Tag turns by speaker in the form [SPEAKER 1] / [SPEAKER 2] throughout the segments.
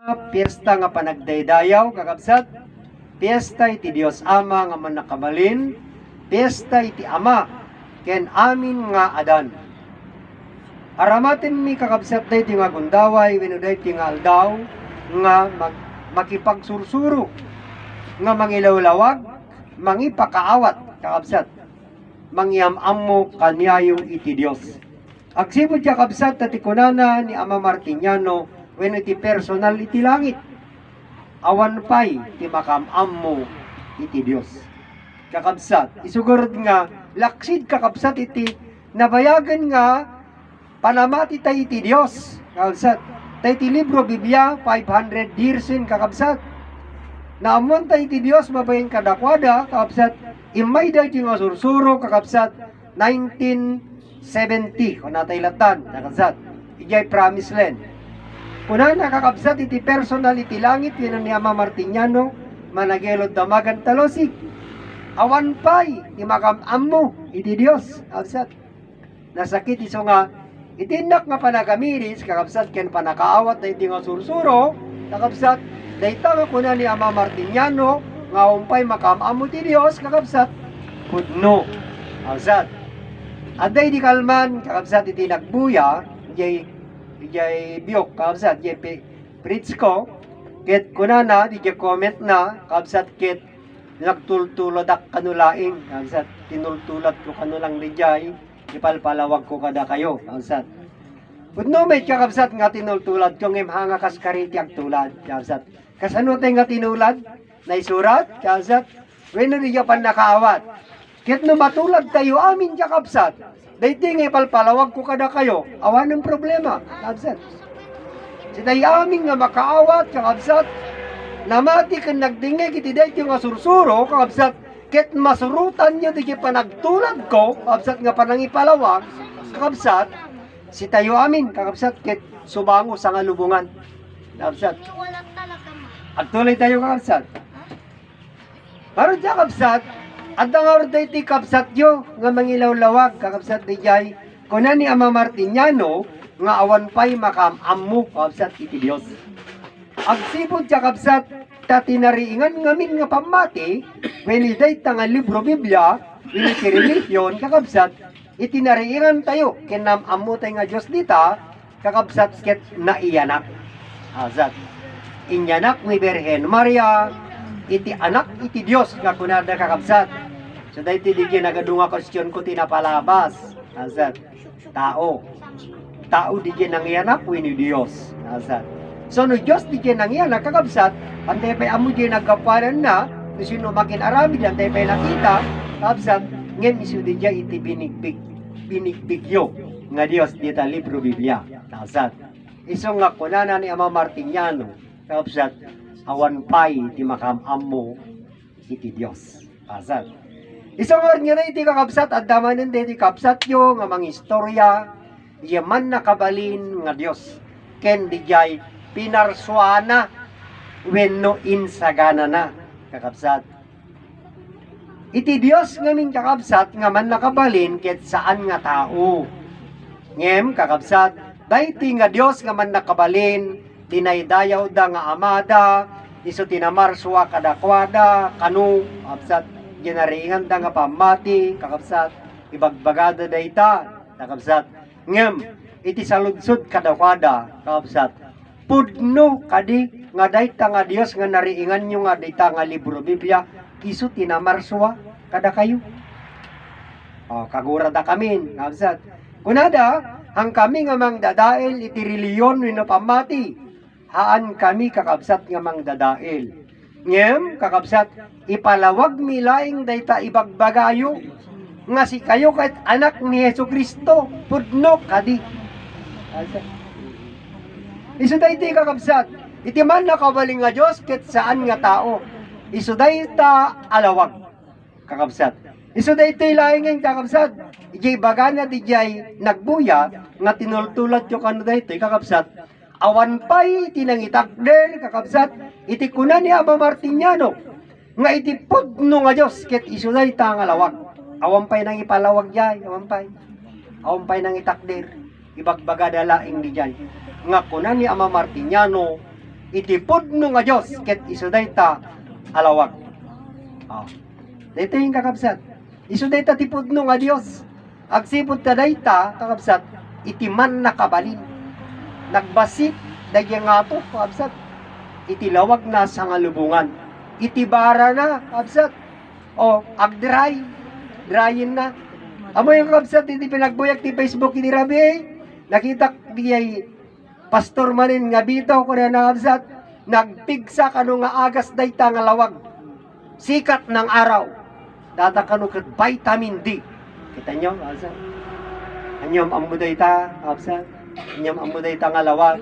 [SPEAKER 1] Piyesta nga panagdaydayaw kakabsat, piyesta iti Dios Ama nga manakabalin, piyesta iti Ama ken amin nga adan. Aramaten mi kakabsat day ti nga gundaway wenno day ti nga aldaw nga makipagsursuro nga mangilawlawag, mangipakaawat kakabsat, mangyamam kaniyayong iti Dios. Agsipod kakabsat tati kunana ni Ama Martiniano wenno iti personal iti langit. Awan pay ti makamam mo iti Dios. Kakabsat, isugurod nga laksid kakabsat iti nabayagan nga panamati tayo iti Dios. Kakabsat, tayo iti libro Biblia 500 years in kakabsat. Naamon tayo iti Dios mabayin kadakwada kakabsat. Imay dahi nga sursuro kakabsat 1970 kung natay latan kakabsat. Ijay promise land. Kuna nakakabsat iti personal iti langit yun ni Ama Martiniano managelod damagan talosik. Awan pay ti makamam mo iti Dios kakabsat. Nasakit iso nga itinak nga panagamiris kakabsat ken panakaawat na iti nga sursuro kakabsat. Dayta nga kuna ni Ama Martiniano nga umpay makamam mo iti Dios kakabsat. Pudno kakabsat. Aday di kalman kakabsat iti nagbuya jay biyok kakabsat jay preach ko ket kunana di jay comment na kakabsat ket nagtultuladak kanulaing kakabsat tinultulat ko kanulang di jay ipalpalawag ko kada kayo kakabsat pudno met kakabsat nga tinultulad ko ngem hanga kaskariti agtulad kakabsat kasano tay nga tinulad na isurat kakabsat wenno di jay pan nakaawat ket no matulad tayo amin kakabsat dayti nga ipalpalawag ko kada kayo, awan ng problema, kakabsat. Sitay aming nga makaawat, kakabsat, namati kan nagdingay kiti dayti nga sursuro, kakabsat, ket masurutan nyo di panagtulad ko, kakabsat nga panangipalawag, kakabsat, sitayo amin, kakabsat, ket subango sa nga lubungan, kakabsat. Agtuloy tayo, kakabsat. Pero kakabsat, at ang orday ti kapsat yo nga mangilawlawag kakabsat di jay kuna ni Ama Martiniano nga awan pay makamammo kakabsat iti Dios. Agsipod kakabsat tatinariingan ngamin nga pamati when iday nga libro Biblia iti religion kakabsat itinariingan tayo kinamammo tay nga Dios dita kakabsat ket naiyanak. Azat inyanak ni Birhen Maria iti anak iti Dios nga kunada kakabsat. So dayti di nagadunga question ko tinapalabas. Azat. Tao di nangyanak wenno Dios. Azat. So no Dios di nangyanak kakabsat, antay pay amo di nagkapanan na, sino makin aramid antay pay nakita, kakabsat, ngem isu di iti binigbigyo nga Dios dita libro Biblia. Azat. Iso nga kunana ni Ama Martiniano, kakabsat, awan pay ti makamammo iti Dios. Azat. Isang nga na iti kakabsat at damanin iti kapsat yo nga mga istorya yaman nakabalin nga Dios ken di jay pinarsuana wenno insagana na kakabsat. Iti Dios nga min kakabsat nga man nakabalin ket saan nga tao. Ngem kakabsat dayti nga Dios nga man nakabalin dinaydayaw da nga amada iso tinamarswa kadakwada kanu kakabsat ginariingan da nga pamati kakabsat ibagbagada dayta kakabsat ngem iti saludsod kadakwada kakabsat pudno kadi nga dayta nga Dios nga nariingan nyo nga dayta nga libro Biblia isu tinamarswa kada kayo kagurada kamin kakabsat kunada hang kami nga mangdadael iti reliyon wenno pamati haan kami kakabsat nga mangdadael ngem kakabsat ipalawag milaing dayta ibagbagayo nga si kayo kahit anak ni Jesucristo pudno kadi. Isu dayti kakabsat iti man nakabaling nga Dios ket saan nga tao isu dayta alawag kakabsat. Isu dayti laing kakabsat ijay bagana di jay nagbuya nga tinultulat yo kanu dayti kakabsat awan pay tinangitakder kakabsat iti kuna ni Ama Martiniano nga iti pudno nga Dios ket isu dayta nga lawag awan pay nang ipalawag jay awan pay nang itakder ibagbagada laing di jay nga kuna ni Ama Martiniano iti pudno nga Dios ket isu dayta alawag. Oh. Dito yung kakabsat. Isu dayta ti pudno nga Dios. Agsipud ta dayta kakabsat iti man nakabalin. Nagbasit dayang ato kakabsat. Iti lawag na sa ngalubungan. Iti bara na kakabsat. O agdry. Dryin na. Amo yung kakabsat iti pinagbuyak ti Facebook iti rabi. Nakita di ay pastor manin nga bitaw ko na nakabsat. Nagpigsa kano nga agas dayta nga lawag. Sikat ng araw. Data kano kat vitamin D. Kita nyo, kakabsat. Anyom amo dayta, kakabsat. Anyom amo dayta nga lawag.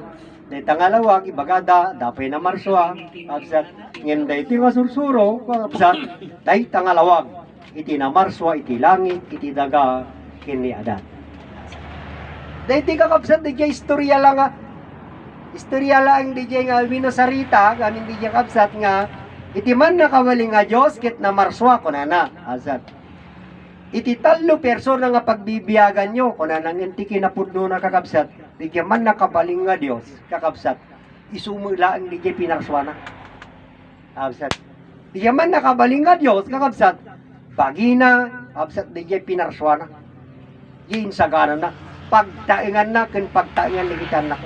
[SPEAKER 1] Dayta nga lawag, ibagada, dapay na marswa. Kakabsat. Ngayon dayti nga sursuro, kakabsat. Dayta nga lawag. Iti na marswa, iti langit, iti daga, kini adat. Dayti kakabsat, di istorya lang nga. Istorya lang di nga minasarita, gamin di kakabsat nga, iti man nakawali nga Diyos, kit na marswa, kunana, azat. Iti talo persona nga pagbibiyagan nyo, kunana ng inti kinapudno na kakabsat, di man nakabaling nga Diyos, kakabsat, isumula ang di pinarswa na. Kakabsat. Di man nakabaling nga Diyos, kakabsat, bagina, kakabsat, di pinarswa na. Ginsagana na. Pagtaingan na, kin pagtaingan na kita na.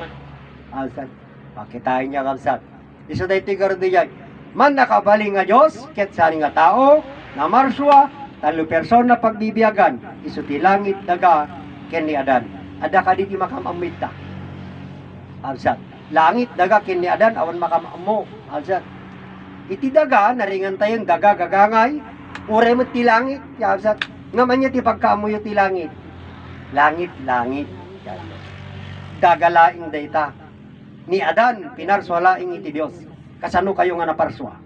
[SPEAKER 1] Kakabsat. Pakitain niya, kakabsat. Isa dahi tigar di yan. Man nakabaling nga Diyos, ket saan nga tao, na marswa, talo persona pagbibiyagan, isuti langit daga, ken ni Adan. Ada ka di makamamit ta. Alsat. Langit daga ken ni Adan, awan makamamo. Alsat. Iti daga, naringan tayong daga gagangay, ure mo ti langit. Alsat. Ngaman niya ti pagkamuyo ti langit. Langit, langit. Dagalaing dayta. Ni Adan, pinarswalaing iti Diyos. Kasano kayo nga naparswa?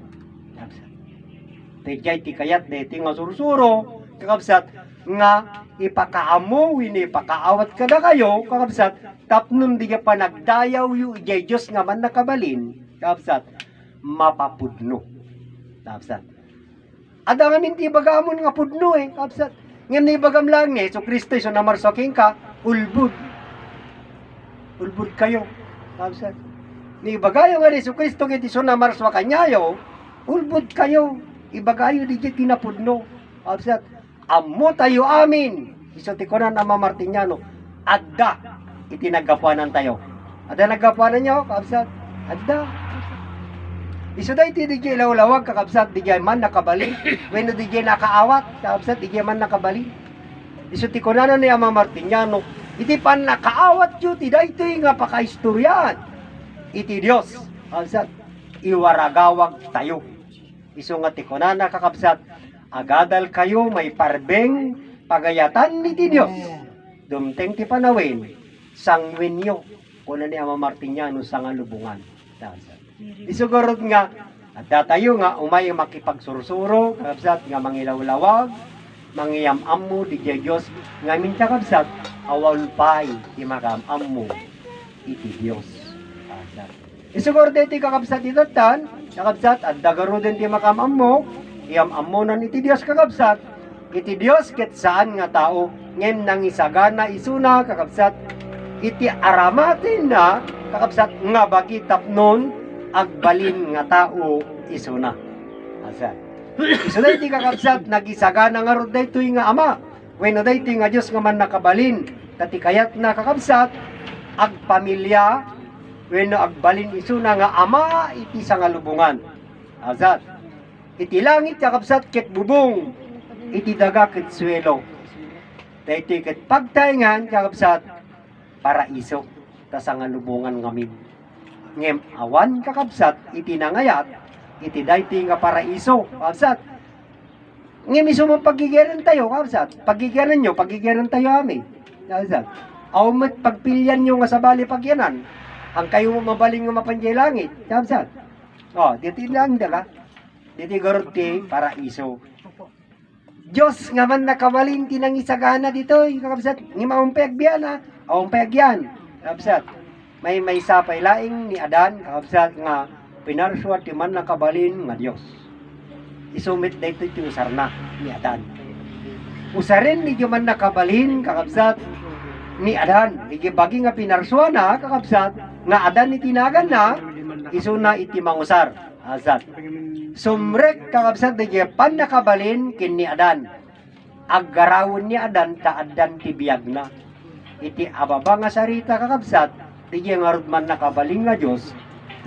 [SPEAKER 1] Tejay ti kayat deti nga sursuro, kakabsat, nga ipakaamo, ipakaawat ka na kayo, kakabsat, tapnon di ka pa nagdayaw yu, ijay Diyos nga man nakabalin, kakabsat, mapapudno. Kakabsat. Ada nga minti bagamon nga pudno kakabsat. Nga ni bagam lang so Kristo, so namarsoking ka, ulbud. Ulbud kayo, kakabsat. Ni bagayo nga ni so Kristo, kiti so namarswa kanyayo, ulbud kayo. Ibagayo di jay kinapudno. Absat, amo tayo amin. Iso ti konan ama Martiniano. Adda, itinagapuanan tayo. Adda nagapuanan nyo, kabsat. Adda. Iso da iti di jay lawlawag, kakabsat, di jay man nakabalin. Weno di jay nakaawat, kakabsat, di jay man nakabalin. Iso ti konan ni ama Martiniano. Iti pan nakaawat yu, ti da ito nga pakaistoryan. Iti Diyos, kabsat, iwaragawag tayo. Iso nga ti kunana kakabsat, agadal kayo may parbeng pagayatan ni ti Diyos. Dumteng ti panawin, sangwin nyo, kuna ni ama Martiniano sa nga lubungan. Isugurod nga, at tayo nga umay makipagsursuro, kakabsat, nga mangilawlawag, mangiyamam mo, di Diyos, nga min kakabsat, awan pa'y ti makamam mo, iti Diyos. Isugurod ti kakabsat itatan, kakabsat, at dagaro din ti makamam mo, iyam-amonan iti Diyos kakabsat, iti Diyos ket saan nga tao, ngem nang isagana isuna kakabsat, iti aramatin na, kakabsat, nga bagi tapnon, agbalin nga tao isuna. Asat. Isuna iti kakabsat, nagisagana nga rod daytoy nga ama, wenno daytoy nga Diyos nga man nakabalin, tati kayat na kakabsat, agpamilya, wenno agbalin isuna nga ama iti sa nga lubungan. Azat. Iti langit kakabsat ket bubong, iti daga ket suwelo. Daytoy ket pagtaingan kakabsat paraiso ta sa nga lubungan ngamin. Ngem awan kakabsat iti nangayat iti daytoy nga paraiso. Kakabsat. Ngem isu mo pagigiran tayo kakabsat. Pagigiran nyo, pagigiran tayo amin. Kakabsat. Aw met pagpilyan nyo nga sa bali pagyanan. Ang kayo mo mabaling nga mapanjay langit. Kakabsat. O, dito lang daga. Dito gorod ti paraiso. Diyos nga man nakabalin tinang isagana dito. Kakabsat. Nga maumpeg biyan ha. Aumpeg yan. Kakabsat. May sapay laing ni Adan. Kakabsat nga pinarswa ti man nakabalin nga Diyos. Isumit dito ti usarna ni Adan. Usarin ni man nakabalin. Kakabsat ni Adan. Bagi nga pinarswa na. Kakabsat nga Adan ni tinagan na. isuna iti mangusar. Asat. Sumrek kakabsat di pan nakabalin kin ni Adan. Aggarawon ni Adan taadan ti biyag na. Iti ababa nga sarita kakabsat di nga man nakabaling nga Diyos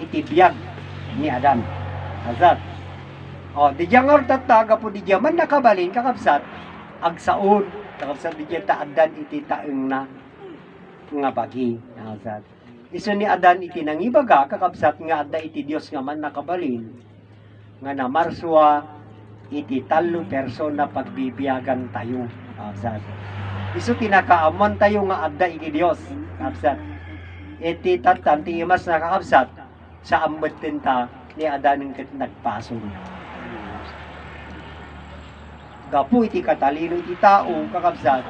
[SPEAKER 1] iti biyag ni Adan. Asat. O, di nga tataga po di man nakabalin kakabsat agsaon kakabsat di taadan iti taeng na nga bagi. Asat. Iso ni Adan iti nangibaga kakabsat nga adda iti Dios nga man nakabalin nga namarswa iti 3 persona pagbibiyagan tayo. Kakabsat. Iso tinakaamon tayo nga adda iti Dios. Kakabsat. Iti tatan ti imas na kakabsat sa ambet tinta ni Adan ket nagpasol. Gapu iti katalino iti tao kakabsat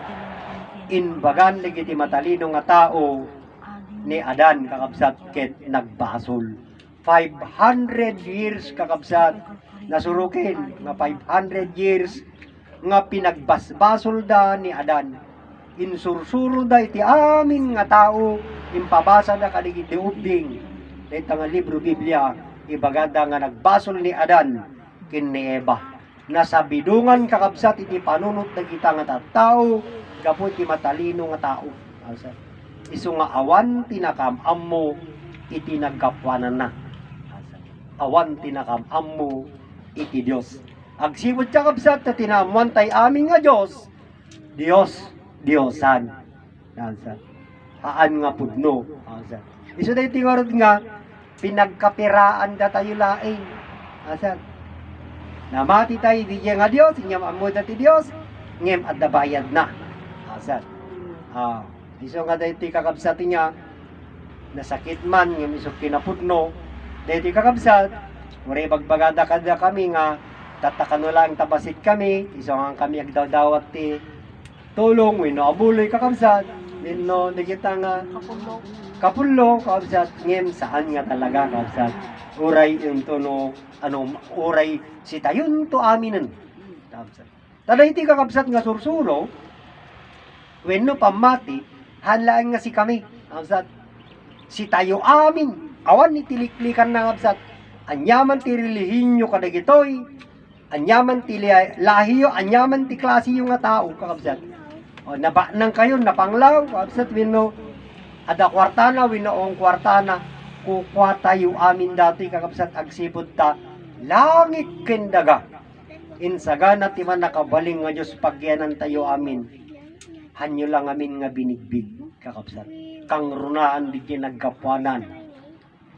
[SPEAKER 1] inbagan lagi iti matalino nga tao ni Adan kakabsat ket nagbasol 500 years kakabsat nasurukin nga 500 years nga pinagbasbasol da ni Adan insursuro da iti amin nga tao impabasa da kadigiti ubing ita nga libro Biblia ibagada nga nagbasol ni Adan ken ni Eva nasabidungan kakabsat iti panunot na kita nga tao gapu iti matalino nga tao. Isu nga awan tinakam mo iti nagkapwanan na. Awan tinakam mo iti Dios. Agsibot kakabsat na tinamuan tay amin nga Dios. Diosan. Haan nga pudno. Isu da iti nga pinagkapiraan da tayo laing. Namati tayo di nga Dios, inyam amod ti Dios, ngem at bayad na. Asat. Iso nga dahil kakabsat niya, nasakit man, ngem iso kinapudno, dahil kakabsat, mure bagbagada kada kami nga, tatakano lang tabasit kami, iso nga kami agdawdawat ti tulong, wino abuloy kakabsat, wino di kita nga kapullo, kakabsat, ngem saan nga talaga kakabsat, uray yung tono, uray si tayon to aminen. Tada iti kakabsat nga sursuro, wenno pamati, hanlaan nga si kami. Kakabsat, si tayo amin, awan itiliklikan na kakabsat, anyaman ti relihinyo kadagitoy, anyaman ti lahiyo, anyaman ti klasiyo nga tao, kakabsat. O, nabaknang kayo, napanglaw, kakabsat, wenno, ada kwartana, wenno ong kwartana, kukwa tayo amin dati kakabsat agsipod ta langit kendaga insagana ti man nakabaling nga Diyos pagyanan tayo amin hanyo lang amin nga binigbig kakabsat kang runaan di nagkapwanan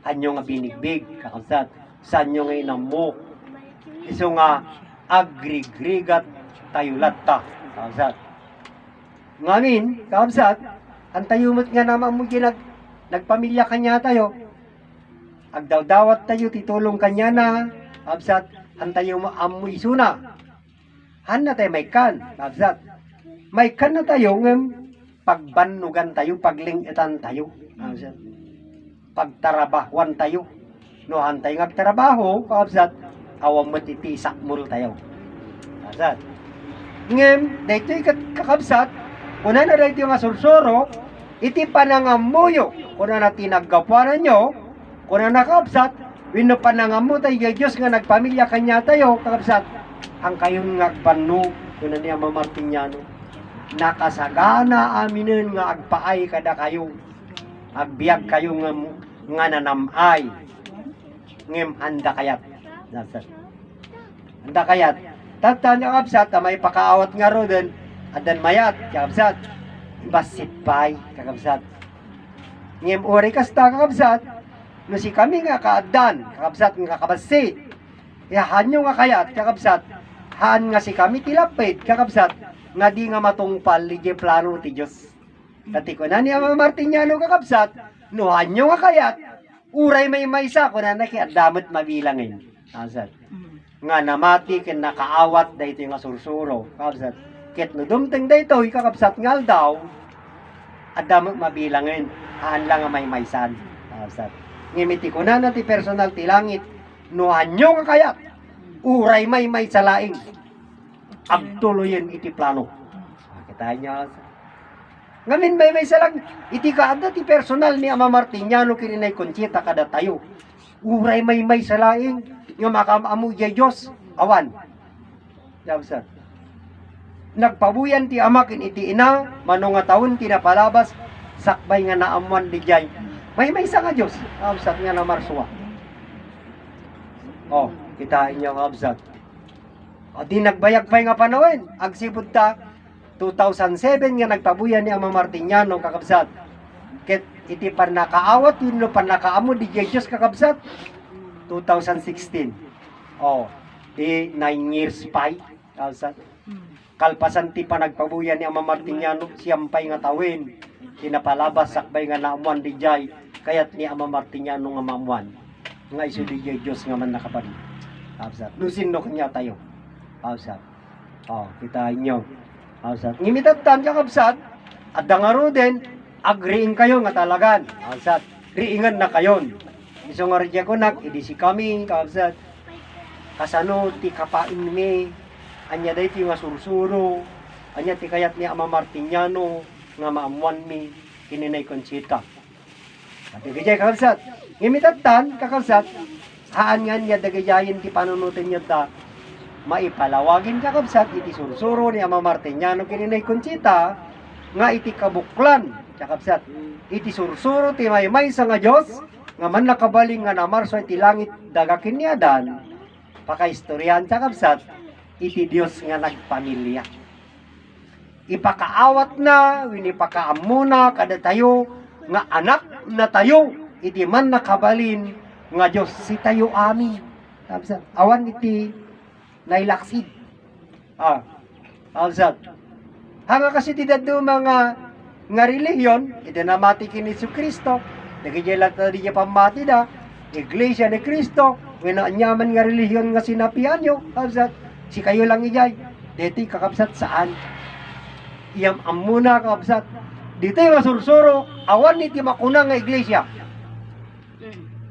[SPEAKER 1] hanyo nga binigbig kakabsat sanyo nga inamo iso nga agrigrigat tayo latta kakabsat ngamin kakabsat ang tayo mo't nga naman mo nagpamilya kanya tayo agdawdawat tayo titulong kanya na absat antayo mo amoy isuna han na tayo may kan absat may kan na tayo ngem pagbanugan tayo paglingitan tayo absat pagtarabahuan tayo no han tayo ngagtrabaho absat awam matitisak mul tayo absat ngem daytoy kakabsat una na daytoy nga sursuro iti panangamuyo kuna na tinaggapuanan nyo kuna nakabsat, wino panangamu tayo Diyos nga nagpamilya kanya tayo, kakabsat, ang kayong ngagpanu, kuna niya mamartinyano, nakasagana aminin nga agpaay kada kayo, agbiag kayo nga nanamay, ngem handa kayat, handa kayat, tatan kakabsat, may pakaawat nga ro din, adan mayat, kakabsat, basit pay, kakabsat, ngem uri kasta kakabsat, no si kami nga kaadan, kakabsat nga kakabasit. Hanyo nga kayat, kakabsat. Han nga si kami tilapit, kakabsat. Nga di nga matungpal, ligi plano ti Diyos. Kati ko na niya Martiniano kakabsat, no hanyo nga kayat, uray may maysa, ko na nakiadamot mabilangin. Kakabsat. Nga namati, kin nakaawat, dahito nga sursuro. Kakabsat. Kit no dumteng dahito, kakabsat ngal daw, adamot mabilangin. Haan lang nga may maysan. Kakabsat. Ngimiti ko na ti personal ti langit no hanyo nga kayat uray may salaing agtuloyen iti plano kita niya ngamin may salang iti kaada ti personal ni Ama Martiniano kininay Conchita kada tayo uray may sa laing, nga makamamu jay Diyos, awan. Kabsat. Nagpabuyan ti ama kin iti ina, mano nga taon tinapalabas, sakbay nga naamuan di jay. May sa nga Diyos, kabsat nga na marswa. Oh, kitain niyo kabsat. O di nagbayag pa nga panawin, agsipod ta, 2007 nga nagpabuyan ni Ama Martiniano kakabsat. Ket iti panakaawat yun no panakaamo di Diyos kakabsat. 2016. Oh, di 9 years pa kakabsat. Kalpasan ti panagpabuyan ni Ama Martiniano siyampay nga tawin. Kinapalabas sakbay nga naamuan di jay kayat ni Ama Martiniano nga maamuan. Nga isu di Diyos nga man nakabali. Kakabsat. Lusin no kanya tayo. Kakabsat. Oh, kita inyo. Kakabsat. Ngimitan kakabsat. At dangaro din, agriin kayo nga talagan. Kakabsat. Riingan na kayon. Iso nga rin ko nak, idi si kami, kakabsat. Kasano ti kapain mi. Anya day ti nga sursuro. Anya ti kayat ni Ama Martiniano nga maamuan mi. Kininay Conchita. At igajay kakabsat. Ngimitan kakabsat. Haan nga niya dagayayin ti panunutin niya ta. Maipalawagin kakabsat iti sursuro ni Ama Martiniano kininay Conchita nga iti kabuklan kakabsat iti sursuro ti may sa nga Diyos nga man nakabaling nga namarso iti langit dagakin ni Adan pakaistoryan kakabsat iti Diyos nga nagpamilya ipakaawat na winipakaamuna kada tayo nga anak na tayo iti man nakabalin nga Diyos si tayo amin kakabsat awan iti nailaksid. Alsat. Hanga kasi ti daddo mga nga relihiyon, iti namati kin Jesu Kristo, nagijay lang di niya pamati da, Iglesia ni Kristo, wena anyaman nga relihiyon nga sinapian nyo, alsat. Si kayo lang ijay, dito kakabsat saan? Iyam amuna kakabsat. Dito yung masursuro, awan iti makuna nga iglesia.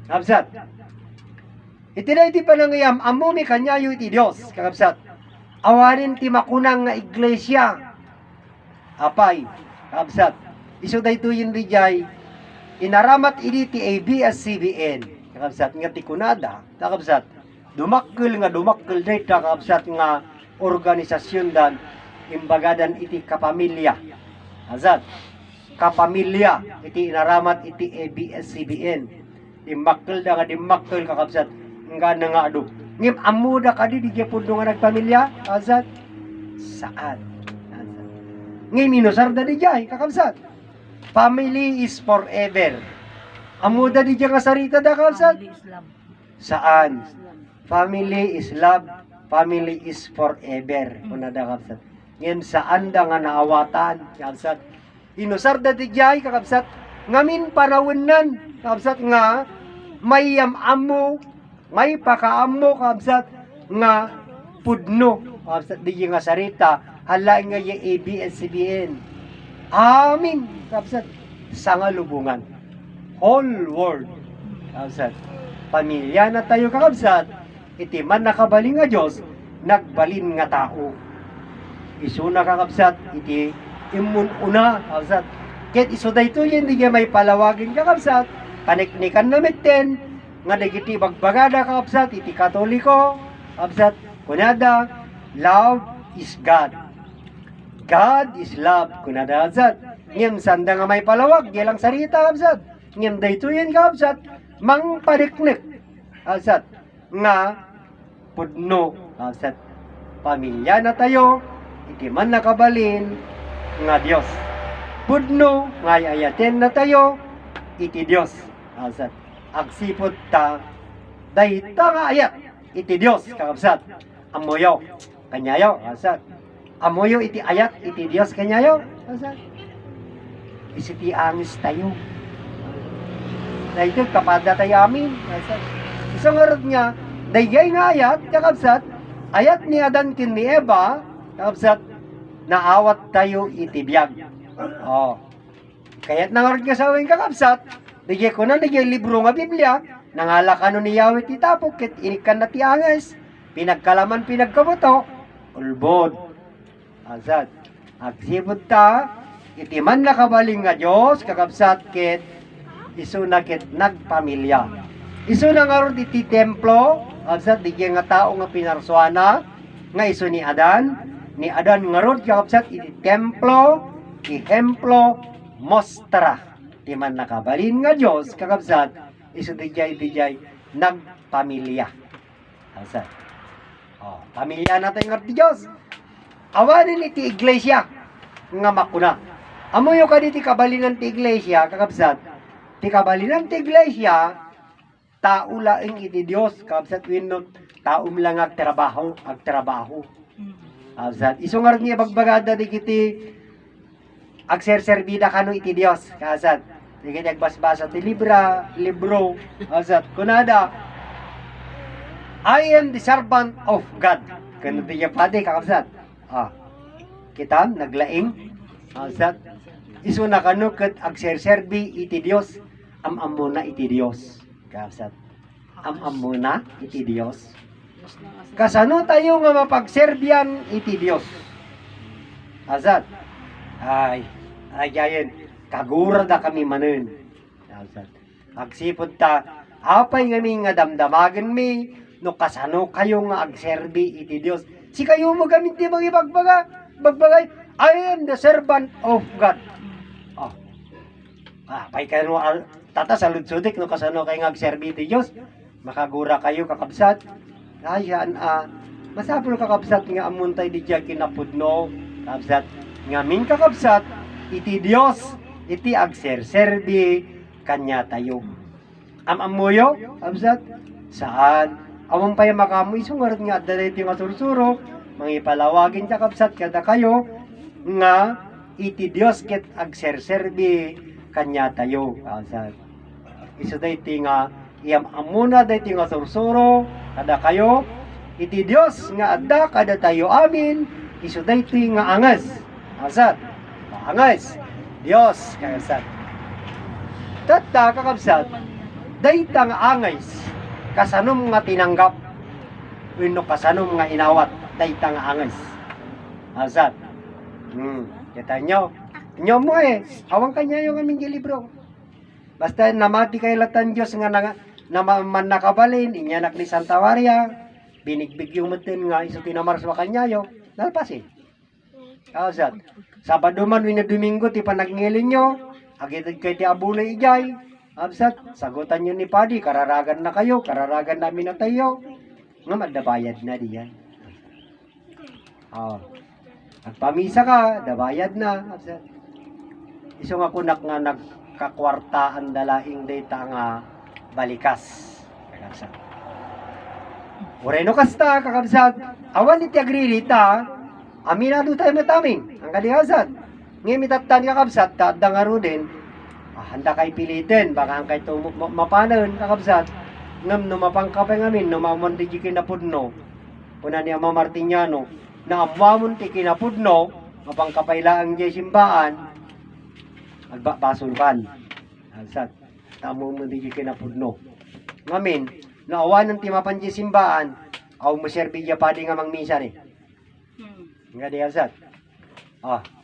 [SPEAKER 1] Kakabsat. Iti na iti panangayam, amumi kanyayo iti Diyos, kakabsat. Awanin ti makunang nga iglesia. Apay, kakabsat. Iso da ito yung rijay, inaramat ini ti ABS-CBN, kakabsat, nga ti kunada, kakabsat. Dumakkel data, kakabsat, nga organisasyon dan, imbagadan iti kapamilya. Kakabsat, kapamilya, iti inaramat iti ABS-CBN. Dimakkel da nga dimakkel, kakabsat. Nga na nga ado. Ngim amuda ka di pundo nga nagpamilya, kakabsat. Saan? Ngim inusarda di jay, kakabsat. Family is forever. Amuda di nga sarita da, kakabsat. Saan? Family is love, family is forever. Kuna da, kakabsat. Ngim saan da nga naawatan, kakabsat. Inusarda di jay, kakabsat. Ngamin parawenan, kakabsat nga may amo may pakaamo kabsat nga pudno kabsat di nga sarita hala nga yung ABS-CBN amin kabsat sa nga lubungan whole world kabsat pamilya na tayo kakabsat iti man nakabaling nga Diyos nagbalin nga tao iso na kakabsat iti imun una kabsat ket iso dayto yun di may palawagin kakabsat paniknikan na mitten nga digiti bagbagada kakabsat iti Katoliko kabsat kunada love is God is love kunada kabsat ngem sanda nga may palawag gelang sarita kabsat ngem dayto yen kabsat mang padiknek kabsat nga pudno kabsat pamilya na tayo iti man nakabalin nga Dios pudno nga ayaten na tayo iti Dios kabsat agsipot ta dayta nga ayat iti Dios kakabsat amoyo kanyayo kakabsat amoyo iti ayat iti Dios kanyayo kakabsat isiti angis tayo dayto kapada tayo amin kakabsat isang arot nga dayay nga ayat kakabsat ayat ni Adan kin ni Eva kakabsat naawat tayo iti biyag kaya't nangarot nga sawing kakabsat digay ko na digay libro nga Biblia nangala ka ni Yahweh ti tapok ket inikan na ti anges pinagkalaman pinagkabuto ulbod azad agsibod ta iti man nakabaling nga Dios kakabsat ket isu na ket nagpamilya Isu na nga ron iti templo, absat di nga tao nga pinarsuana, nga isu ni Adan nga ron kakabsat iti templo, ihemplo, mostra. Di man nakabalin nga Diyos, kakabsat, isu dijay nagpamilya. Absat. Pamilya natin nga ti Diyos. Awanin iti iglesia, nga makuna. Amoyo ka di kabalinan ti iglesia, kakabsat, ti kabalinan ti iglesia, tao laing iti Dios kabsat wenno tao lang agtrabaho. Kabsat isu nga rin bagbagada di kiti agserserbida kano iti Dios kabsat di kiti agbasbasa ti libro kabsat kunada I am the servant of God kano ti pati kabsat kita naglaing kabsat isu na kano ket agserserbi iti Dios amuna iti Dios. Kabsat, muna iti Dios. Kasano tayo nga mapagserbian iti Dios. Kabsat, ayan, kagura da kami manen. Kabsat, agsipod ta, apay ngami nga damdamagan mi, no kasano kayo nga agserbi iti Dios. Si kayo mo gamit di mga bagbagay, I am the servant of God. Pay kayo tata sa ludsudik no kasano kay ngagserbi ti Dios makagura kayo kakabsat ayan masapul kakabsat nga amuntay di diya kinapudno kakabsat ngamin kakabsat iti Dios iti agserserbi kanya tayo amuyo kakabsat saan amon pay makamu isungarat nga adda iti nga sursuro mangipalawagin kakabsat kada kayo nga iti Dios ket agserserbi kanya tayo kakabsat isu dayti nga iyam amuna dayti nga sursuro kada kayo iti Dios nga adda kada tayo amin isu dayti nga angas asat angas Dios kakabsat tatta kakabsat dayta nga angay kasanom nga tinanggap wenno kasanom nga inawat dayta nga angay asat kita nyo mo awang kanya yung aming libro. Basta namati kay latan Diyos nga man nakabalin, inyanak ni Santa Maria, binigbig yung mutin nga iso tinamars wa kanyayo, nalpasin. Kausat, Sabado man wina Domingo ti panagngiling nyo, agitid kay ti abulay ijay, absat, sagutan nyo ni Padi, kararagan na kayo, kararagan namin na tayo, nga madabayad na diyan. Nagpamisa ka, dabayad na, absat. Iso nga kunak nga nagkakwarta ang dalaing data nga balikas. Kakabsat. Ureno kasta, kakabsat. Awan iti agririta, aminado tayo mataming. Ang kalihasat. Ngayon mitatan kakabsat, taadda nga ro din. Handa kay pilitin, baka ang kay mapanan, kakabsat. Ngam numapangkapay ngamin, numamon di kinapudno. Una ni Ama Martiniano, na amamon ti kinapudno, mapangkapay laang di simbaan, agbasulkan. Alsat, tamo mo di kinapudno. Ngamin, naawanan ti mapanji simbaan, aw maserbi ya padi nga mangmisa ni. Nga di alsat.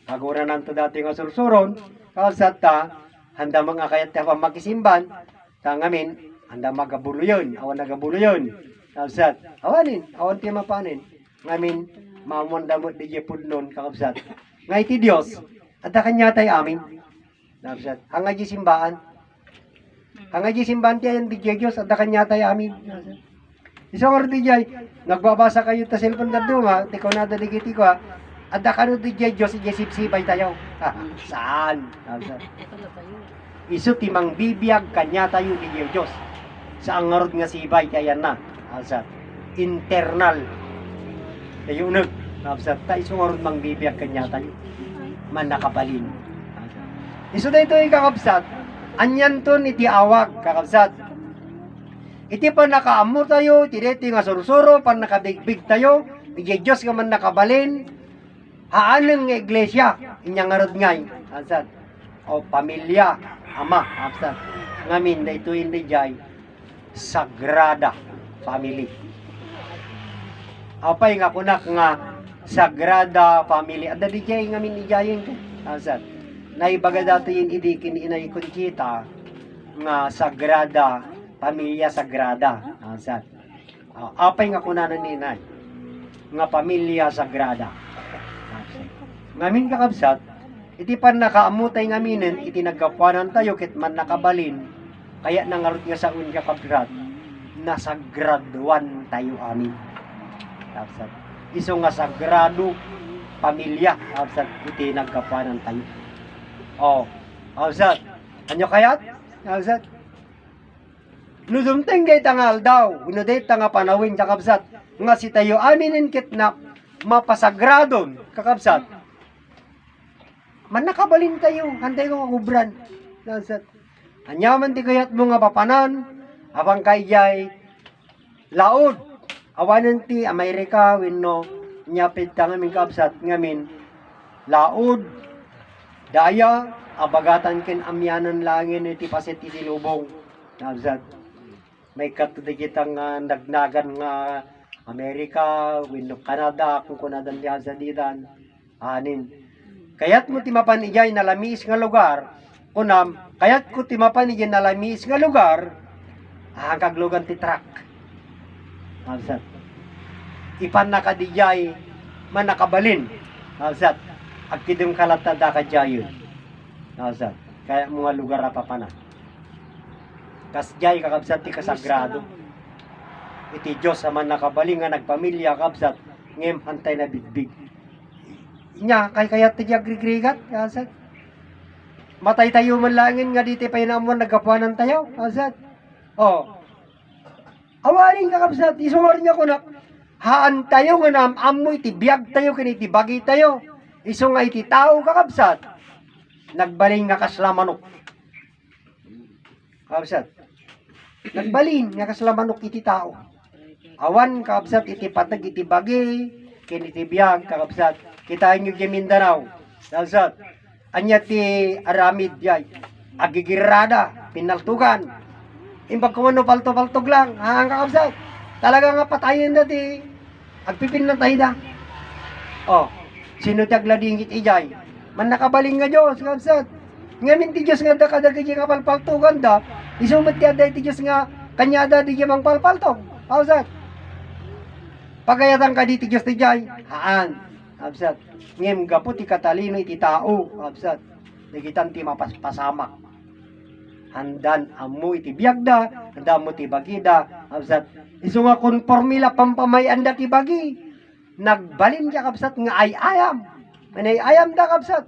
[SPEAKER 1] Kagura nanto dati nga sursuron, alsat ta, handa mga kayat ta makisimban, ta ngamin, handa magabulo yun, awan nagabulo yun. Alsat, awanin, awan ti mapanin. Ngamin, mamon damot di pudnon, kakabsat. Nga iti Diyos, at kanya tayo amin. Nabsat. Hangaji simbaan. Hangaji simbaan tiyan di Diyos at kanya tayo amin. Isang oras di Diyay, nagbabasa kayo ta cellphone na dunga, tiko na daligiti ko ha, at kano di Diyos, sipsipay tayo. Saan? Nabsat. Isu timang bibiyag kanya tayo di Diyos. Sa angarod nga sibay, kaya na. Nabsat. Internal. Tayo unag. Nabsat. Ta isang arod mang bibiyag kanya tayo. Man nakabalin. Isu na ito yung kakabsat, anyan to iti awag, kakabsat. Iti pa nakaamur tayo, iti nga sursuro, pa nakadigbig tayo, iti Diyos ka man nakabalin, haanang nga iglesia, inyang arod ngay, kakabsat. O pamilya, ama, kakabsat. Ngamin, na ito hindi jay, sagrada family. Apay nga kunak nga, sagrada family. Ada di jay ngamin ijayin ko, kakabsat. Naibaga dati yun idikin inay kita nga sagrada pamilya sagrada. Kabsat. Apay nga kunanan ninay nga pamilya sagrada. Ngamin kakabsat, iti pan nakaamutay ngaminin, iti nagkapuanan tayo, kit man nakabalin, kaya nangarot nga sa unya kabsat, nasagraduan tayo amin. Kabsat. Iso nga sagrado pamilya, kabsat, iti nagkapuanan tayo. Kabsat, anyo kayat? Kabsat. Nudumteng day tangal daw, unuday tanga panawin kakabsat, nga si tayo aminin kit na mapasagradon kakabsat. Man nakabalin tayo, handay ko kakubran. Kabsat. Anyaman ti kayat mo nga papanan, abang kayay laod. Awanan ti Amerika, wenno nyapit ta ngamin kabsat, ngamin laod, daya, abagatan ken amyanan langin iti paset iti lubong. Kabsat. May katuday kitang nagnagan nga Amerika, wenno Canada, kung kunadan diyan sa didan, anin. Kayat mo timapan ijay nalamis nga lugar, kunam, kayat ko timapan ijay nalamis nga lugar, kaglugan ti truck. Kabsat. Ipan nakadijay, man nakabalin. Kabsat. Agkidong kalatada ka jayon. Kabsat. Kaya mga lugar apapana. Kasjay kakabsat ti kasagrado. Iti Diyos man nakabalin nga nagpamilya kabsat, ngem hantay na bigbig. Nya, kaya ti agrigrigat, kabsat. Matay tayo man langin nga diti pa inamuan nagkapuanan tayo, kabsat. Awarin kakabsat, isumar niya ko na, haan tayo nga na amoy ti biyag tayo, kiniti bagi tayo. Iso nga iti tao kakabsat, nagbaling nga kaslamanok. Kabsat. Nagbalin nga kaslamanok iti tao. Awan kakabsat iti patag iti bagi, kiniti biyag kakabsat. Kitain nyo di Mindanao. Kabsat. Anya ti aramid yay. Agigirada, pinaltugan. Imbag kumano palto-paltog lang, ang kakabsat. Talaga nga patayin na ti, agpipin ng tahida. Sino ti agladingit ijay? Man nakabaling nga Diyos, kakabsat. Ngamin ti Diyos nga da kadagay nga palpaltugan da, isumot ti aday ti Diyos nga kanyada di mang palpaltog. Kakabsat. Pagayatan ka di ti Diyos ti jay, haan. Kakabsat. Ngem gapo ti katalino iti tao, kakabsat. Nagitan ti mapaspasamak. Handan amo iti biyagda, handa mo ti bagida, kabsat. Iso nga konformila pampamayan da ti bagi. Nagbalin ka kabsat nga ay-ayam. Manay-ayam da kabsat.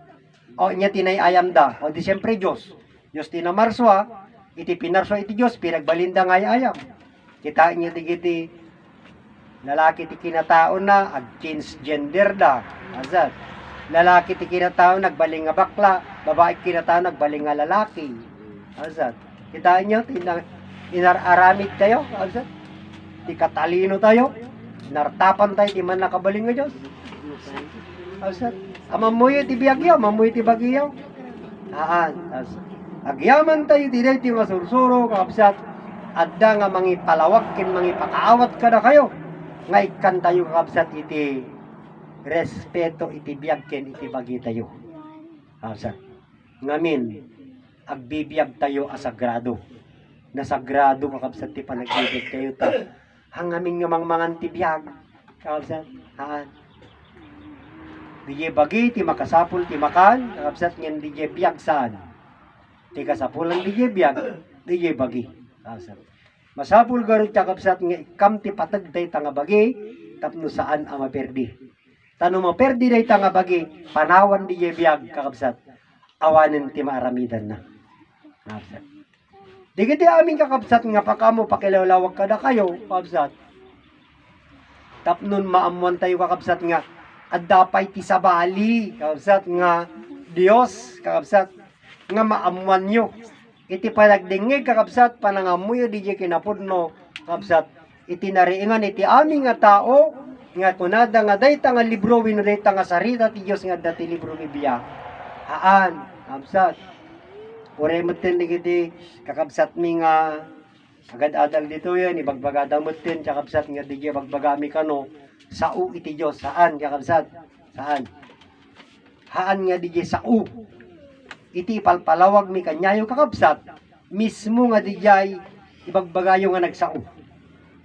[SPEAKER 1] Nya tinay-ayam da. Di siyempre Diyos. Diyos tinamarswa, iti pinarswa iti Diyos, pinagbalin da nga ay-ayam. Kita niya digiti lalaki ti kinataon na, ag-change gender da. Kabsat. Lalaki ti kinataon, nagbaling nga bakla. Babae kinataon, nagbaling nga lalaki. Kabsat. Kitain nyo, inararamid tayo, kabsat. Ti katalino tayo, nartapan tayo, ti man nakabaling nga Diyos. Kabsat. Amamuyo ti biyagyaw, amamuyo ti bagyaw. Kabsat. Agyaman tayo, ti masursuro, kabsat. Adda nga mangi palawak, kin mangi pakaawat ka na kayo. Ngaikan tayo, kabsat, iti respeto, iti biyag, kin iti bagi tayo. Kabsat. Ngamin, agbibiyag tayo asagrado. Nasagrado kakabsat ti panagbibig tayo ta. Hangamin nga mangmangan ti biyag. Kakabsat, haan. Di bagi ti makasapul ti makan, kakabsat ngan di biyag saan. Ti kasapulan di biyag, di bagi. Kakabsat. Masapul garot kakabsat nga ikam ti patag tayo tanga bagi, tapno saan ang maperdi. Tano maperdi tayo tanga bagi, panawan di biyag kakabsat. Awanin ti maaramidan na. Kabsat. Di kiti aming kakabsat nga pakamo pakilawlawag kada kayo, kabsat. Tapnon maamuan tayo kakabsat nga adapay ti sabali, kabsat nga Dios, kakabsat nga maamuan nyo. Iti palagdingig kakabsat panangamuyo di kinapudno, kabsat. Iti nariingan iti aming nga tao nga kunada nga dayta nga libro wino dayta nga sarita ti Dios nga dati libro ni biya. Haan, kabsat. Ure mo tin digiti kakabsat mi nga agad-adal dito yan ibagbagada mo tin kakabsat nga digya bagbagami kano sao iti Dios saan kakabsat saan haan nga digya sao iti palpalawag mi kanyayo kakabsat mismo nga dijay ibagbagayo nga nagsao.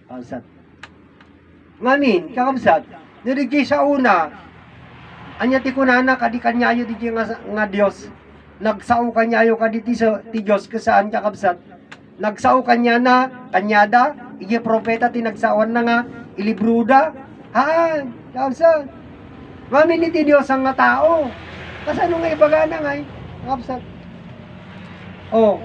[SPEAKER 1] Kakabsat. Ngamin, kakabsat, nirigi sa una, anya ti kunana kadi kanyayo di nga Dios. Nagsao kanyayo kadi ti Dios kasaan kakabsat. Nagsao kanya na kanyada, igi propeta ti nagsawan na nga ilibruda. Ha, kakabsat. Ngamin ni ti Dios ang nga tao. Kasano nga ibagana nga kakabsat. Oh,